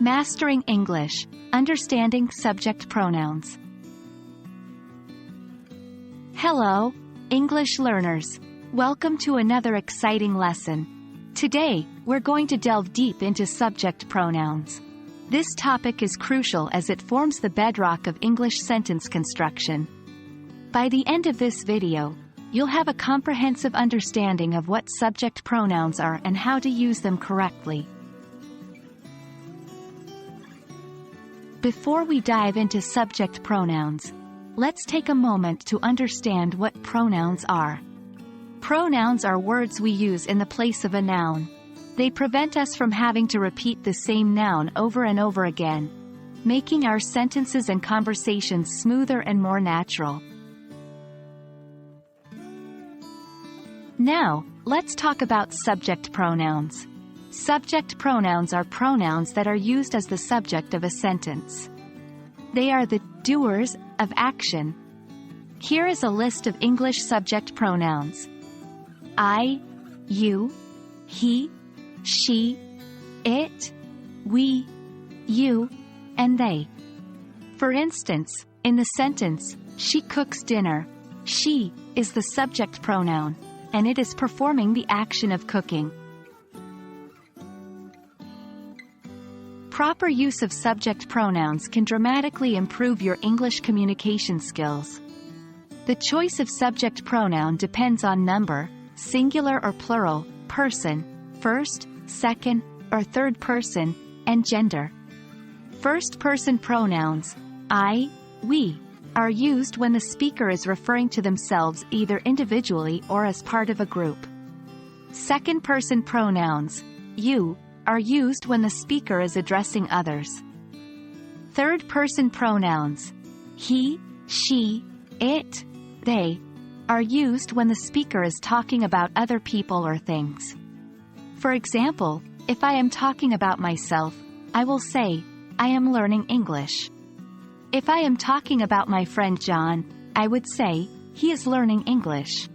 Mastering English, Understanding Subject Pronouns. Hello, English learners. Welcome to another exciting lesson. Today, we're going to delve deep into subject pronouns. This topic is crucial as it forms the bedrock of English sentence construction. By the end of this video, you'll have a comprehensive understanding of what subject pronouns are and how to use them correctly. Before we dive into subject pronouns, let's take a moment to understand what pronouns are. Pronouns are words we use in the place of a noun. They prevent us from having to repeat the same noun over and over again, making our sentences and conversations smoother and more natural. Now, let's talk about subject pronouns. Subject pronouns are pronouns that are used as the subject of a sentence. They are the doers of action. Here is a list of English subject pronouns: I, you, he, she, it, we, you, and they. For instance, in the sentence, "She cooks dinner," she is the subject pronoun, and it is performing the action of cooking. Proper use of subject pronouns can dramatically improve your English communication skills. The choice of subject pronoun depends on number, singular or plural, person, first, second, or third person, and gender. First-person pronouns, I, we, are used when the speaker is referring to themselves either individually or as part of a group. Second-person pronouns, you, are used when the speaker is addressing others. Third-person pronouns, he, she, it, they, are used when the speaker is talking about other people or things. For example, if I am talking about myself, I will say, I am learning English. If I am talking about my friend John, I would say, he is learning English.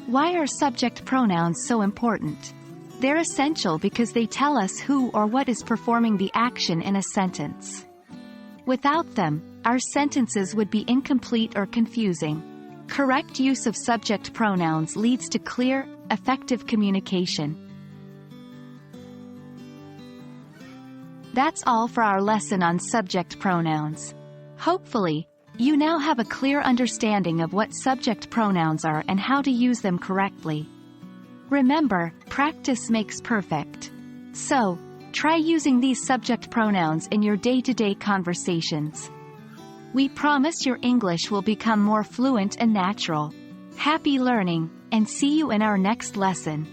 Why are subject pronouns so important? They're essential because they tell us who or what is performing the action in a sentence. Without them, our sentences would be incomplete or confusing. Correct use of subject pronouns leads to clear, effective communication. That's all for our lesson on subject pronouns. Hopefully, you now have a clear understanding of what subject pronouns are and how to use them correctly. Remember, practice makes perfect. So, try using these subject pronouns in your day-to-day conversations. We promise your English will become more fluent and natural. Happy learning, and see you in our next lesson.